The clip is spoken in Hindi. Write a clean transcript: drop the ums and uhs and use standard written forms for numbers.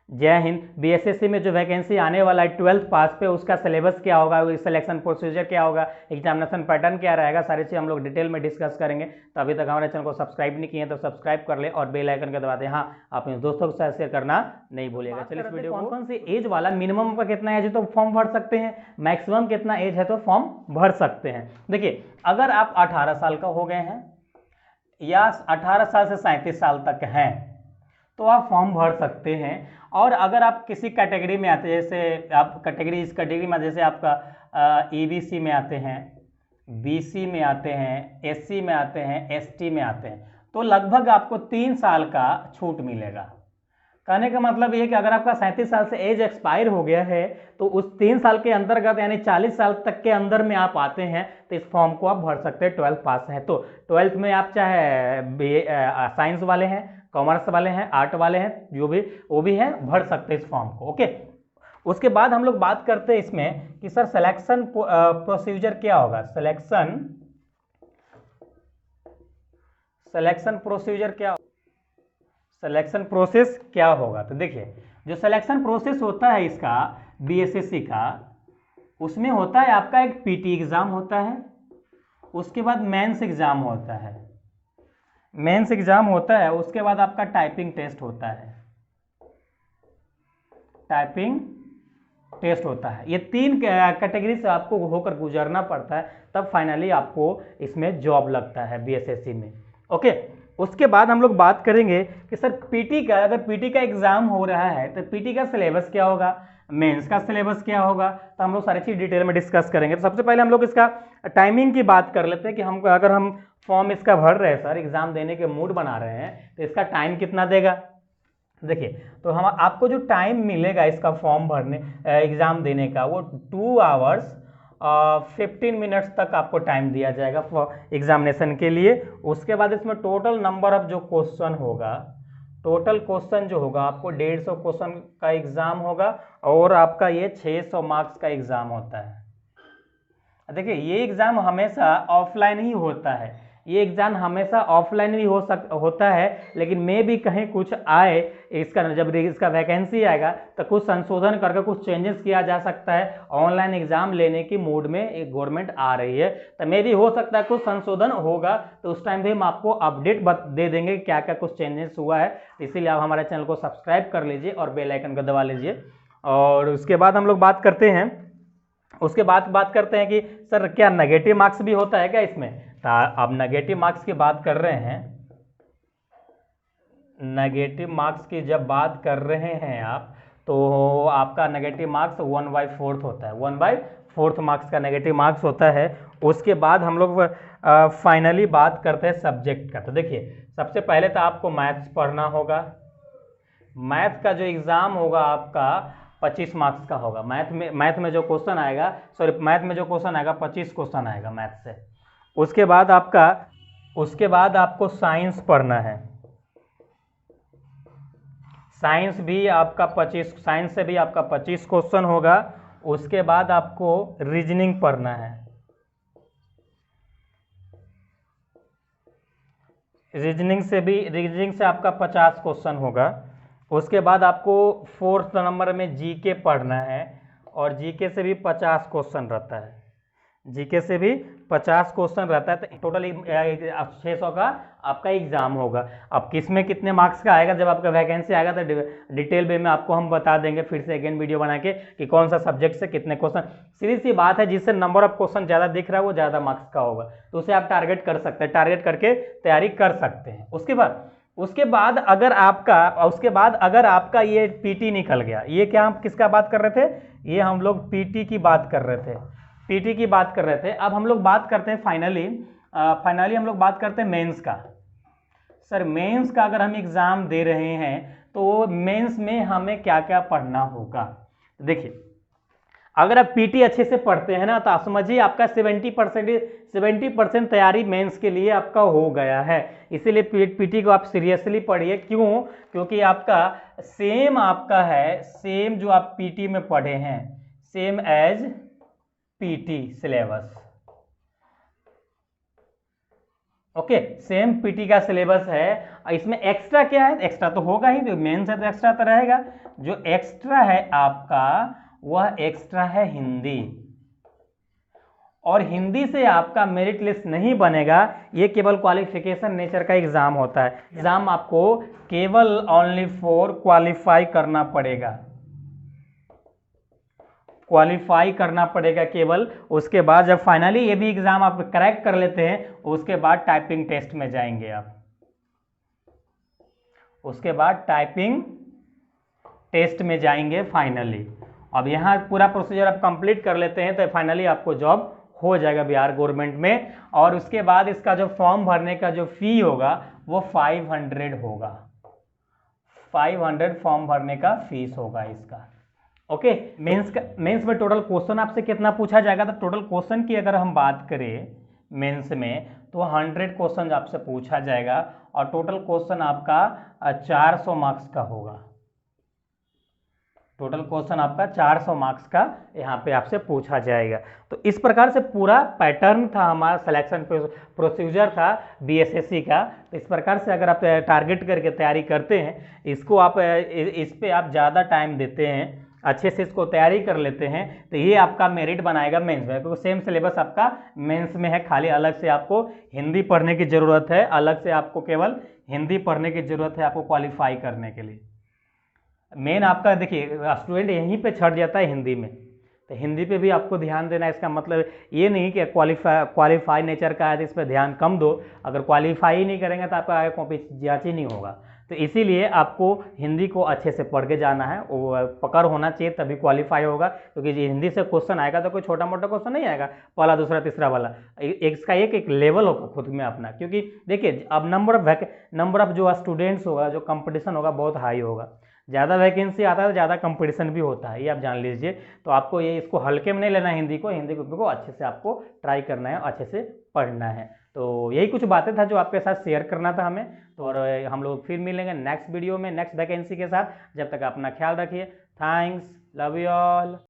जय हिंद। बीएसएससी में जो वैकेंसी आने वाला है 12th पास पे, उसका सिलेबस क्या होगा, सिलेक्शन प्रोसीजर क्या होगा, एग्जामिनेशन पैटर्न क्या रहेगा, सारी चीज़ हम लोग डिटेल में डिस्कस करेंगे। तो अभी तक हमारे चैनल को सब्सक्राइब नहीं किए हैं तो सब्सक्राइब कर ले और बेल आइकन को दबा दें। हाँ, आप इन दोस्तों के साथ शेयर करना नहीं भूलिएगा। चलिए इस वीडियो कौन सी एज वाला मिनिमम का कितना एज है तो फॉर्म भर सकते हैं, मैक्सिमम कितना एज है तो फॉर्म भर सकते हैं। देखिए, अगर आप 18 साल का हो गए हैं या 18 साल से 37 साल तक हैं तो आप फॉर्म भर सकते हैं। और अगर आप किसी कैटेगरी में आते हैं, जैसे आप इस कैटेगरी में, जैसे आपका ईबीसी में आते हैं, बीसी में आते हैं, एससी में आते हैं, एसटी में आते हैं, तो लगभग आपको 3 साल का छूट मिलेगा। कहने का मतलब ये कि अगर आपका 37 साल से एज एक्सपायर हो गया है तो उस 3 साल के अंतर्गत यानी 40 साल तक के अंदर में आप आते हैं तो इस फॉर्म को आप भर सकते हैं। 12th पास है तो 12th में आप चाहे साइंस वाले हैं, कॉमर्स वाले हैं, आर्ट वाले हैं, जो भी वो भी हैं, भर सकते हैं इस फॉर्म को। ओके, उसके बाद हम लोग बात करते हैं इसमें कि सर सिलेक्शन प्रोसीजर क्या होगा, सिलेक्शन प्रोसीजर क्या, सिलेक्शन प्रोसेस क्या होगा। तो देखिए, जो सिलेक्शन प्रोसेस होता है इसका बीएसएससी का, उसमें होता है आपका एक पीटी एग्जाम होता है, उसके बाद मेंस एग्जाम होता है, मेंस एग्जाम होता है, उसके बाद आपका टाइपिंग टेस्ट होता है, टाइपिंग टेस्ट होता है। ये 3 कैटेगरी से आपको होकर गुजरना पड़ता है, तब फाइनली आपको इसमें जॉब लगता है बीएसएससी में। ओके, उसके बाद हम लोग बात करेंगे कि सर पीटी का, अगर पीटी का एग्जाम हो रहा है तो पीटी का सिलेबस क्या होगा, मेंस का सिलेबस क्या होगा, तो हम लोग सारी चीज डिटेल में डिस्कस करेंगे। तो सबसे पहले हम लोग इसका टाइमिंग की बात कर लेते हैं कि हम अगर हम फॉर्म इसका भर रहे हैं, सर एग्जाम देने के मूड बना रहे हैं, तो इसका टाइम कितना देगा। देखिए, तो हम आपको जो टाइम मिलेगा इसका फॉर्म भरने एग्जाम देने का, वो 2 आवर्स 15 मिनट्स तक आपको टाइम दिया जाएगा एग्जामिनेशन के लिए। उसके बाद इसमें टोटल नंबर ऑफ जो क्वेश्चन होगा, टोटल क्वेश्चन जो होगा आपको 150 क्वेश्चन का एग्जाम होगा और आपका ये 600 मार्क्स का एग्जाम होता है। देखिए, ये एग्जाम हमेशा ऑफलाइन ही होता है, ये एग्जाम हमेशा ऑफलाइन भी होता है, लेकिन मे भी कहीं कुछ आए, इसका जब इसका वैकेंसी आएगा तो कुछ संशोधन करके कुछ चेंजेस किया जा सकता है। ऑनलाइन एग्जाम लेने की मूड में एक गवर्नमेंट आ रही है, तो मे भी हो सकता है कुछ संशोधन होगा, तो उस टाइम भी हम आपको अपडेट दे देंगे क्या क्या कुछ चेंजेस हुआ है। इसीलिए आप हमारे चैनल को सब्सक्राइब कर लीजिए और बेल आइकन को दबा लीजिए। और उसके बाद हम लोग बात करते हैं, उसके बाद बात करते हैं कि सर क्या नेगेटिव मार्क्स भी होता है क्या इसमें। तो अब नेगेटिव मार्क्स की बात कर रहे हैं, नेगेटिव मार्क्स की जब बात कर रहे हैं आप, तो आपका नेगेटिव मार्क्स 1/4 होता है, 1/4 मार्क्स का नेगेटिव मार्क्स होता है। उसके बाद हम लोग फाइनली बात करते हैं सब्जेक्ट का। तो देखिए, सबसे पहले तो आपको मैथ्स पढ़ना होगा, मैथ का जो एग्ज़ाम होगा आपका 25 मार्क्स का होगा। मैथ में जो क्वेश्चन आएगा, मैथ में जो क्वेश्चन आएगा 25 क्वेश्चन आएगा मैथ से। उसके बाद आपको साइंस पढ़ना है, साइंस से भी आपका 25 क्वेश्चन होगा। उसके बाद आपको रीजनिंग पढ़ना है, रीजनिंग से आपका 50 क्वेश्चन होगा। उसके बाद आपको 4th नंबर में जीके पढ़ना है और जीके से भी 50 क्वेश्चन रहता है, जीके से भी 50 क्वेश्चन रहता है। तो टोटल 600 का आपका एग्जाम होगा। अब किस में कितने मार्क्स का आएगा, जब आपका वैकेंसी आएगा तो डिटेल वे में आपको हम बता देंगे फिर से अगेन वीडियो बना के कि कौन सा सब्जेक्ट से कितने क्वेश्चन। सीधी सी बात है, जिससे नंबर ऑफ क्वेश्चन ज़्यादा दिख रहा है वो ज़्यादा मार्क्स का होगा, तो उसे आप टारगेट कर सकते हैं, टारगेट करके तैयारी कर सकते हैं। उसके बाद अगर आपका ये पीटी निकल गया, ये क्या हम किसका बात कर रहे थे, ये हम लोग पीटी की बात कर रहे थे, अब हम लोग बात करते हैं फाइनली हम लोग बात करते हैं मेंस का। सर मेंस का अगर हम एग्जाम दे रहे हैं तो मेंस में हमें क्या क्या पढ़ना होगा। देखिए, अगर आप पीटी अच्छे से पढ़ते हैं ना, तो आप समझिए आपका 70% तैयारी मेंस के लिए आपका हो गया है। इसीलिए पीटी को आप सीरियसली पढ़िए। क्यों? क्योंकि आपका सेम जो आप पीटी में पढ़े हैं, same as PT syllabus. Okay, same PT का सिलेबस है। इसमें एक्स्ट्रा क्या है, एक्स्ट्रा तो होगा ही, मेंस है तो एक्स्ट्रा तो रहेगा। जो एक्स्ट्रा है आपका वह एक्स्ट्रा है हिंदी, और हिंदी से आपका मेरिट लिस्ट नहीं बनेगा, ये केवल क्वालिफिकेशन नेचर का एग्जाम होता है। एग्जाम आपको केवल ओनली फॉर क्वालिफाई करना पड़ेगा, क्वालिफाई करना पड़ेगा केवल। उसके बाद जब फाइनली ये भी एग्जाम आप क्रैक कर लेते हैं, उसके बाद टाइपिंग टेस्ट में जाएंगे आप, उसके बाद टाइपिंग टेस्ट में जाएंगे फाइनली। अब यहाँ पूरा प्रोसीजर आप कंप्लीट कर लेते हैं तो फाइनली आपको जॉब हो जाएगा बिहार गवर्नमेंट में। और उसके बाद इसका जो फॉर्म भरने का जो फी होगा वो 500 होगा, 500 फॉर्म भरने का फीस होगा इसका। ओके, मेंस में टोटल क्वेश्चन आपसे कितना पूछा जाएगा, तो टोटल क्वेश्चन की अगर हम बात करें मेंस में तो 100 क्वेश्चन आपसे पूछा जाएगा, और टोटल क्वेश्चन आपका 400 मार्क्स का होगा। टोटल क्वेश्चन आपका 400 मार्क्स का यहाँ पे आपसे पूछा जाएगा। तो इस प्रकार से पूरा पैटर्न था हमारा, सिलेक्शन प्रोसीजर था बीएसएससी का। तो इस प्रकार से अगर आप टारगेट करके तैयारी करते हैं, इसको आप इस पे आप ज़्यादा टाइम देते हैं, अच्छे से इसको तैयारी कर लेते हैं, तो ये आपका मेरिट बनाएगा मेंस में, क्योंकि सेम सिलेबस आपका मेंस में है। खाली अलग से आपको हिंदी पढ़ने की ज़रूरत है, अलग से आपको केवल हिंदी पढ़ने की ज़रूरत है आपको क्वालिफाई करने के लिए। मेन आपका देखिए स्टूडेंट यहीं पे छट जाता है हिंदी में, तो हिंदी पे भी आपको ध्यान देना है। इसका मतलब ये नहीं कि क्वालिफाई नेचर का है तो इस पर ध्यान कम दो, अगर क्वालिफाई ही नहीं करेंगे तो आपका आगे कॉपी जांच ही नहीं होगा। तो इसीलिए आपको हिंदी को अच्छे से पढ़ के जाना है, वो पकड़ होना चाहिए तभी क्वालिफाई होगा। क्योंकि हिंदी से क्वेश्चन आएगा तो कोई छोटा मोटा क्वेश्चन नहीं आएगा, पहला दूसरा तीसरा वाला, इसका एक लेवल होगा खुद में अपना। क्योंकि देखिए अब नंबर ऑफ जो स्टूडेंट्स होगा, जो कंपटीशन होगा बहुत हाई होगा, ज़्यादा वैकेंसी आता है तो ज़्यादा कंपटीशन भी होता है, ये आप जान लीजिए। तो आपको ये इसको हल्के में नहीं लेना, हिंदी को अच्छे से आपको ट्राई करना है, अच्छे से पढ़ना है। तो यही कुछ बातें था जो आपके साथ शेयर करना था हमें। तो और हम लोग फिर मिलेंगे नेक्स्ट वीडियो में नेक्स्ट वैकेंसी के साथ। जब तक अपना ख्याल रखिए। Thanks, love you all.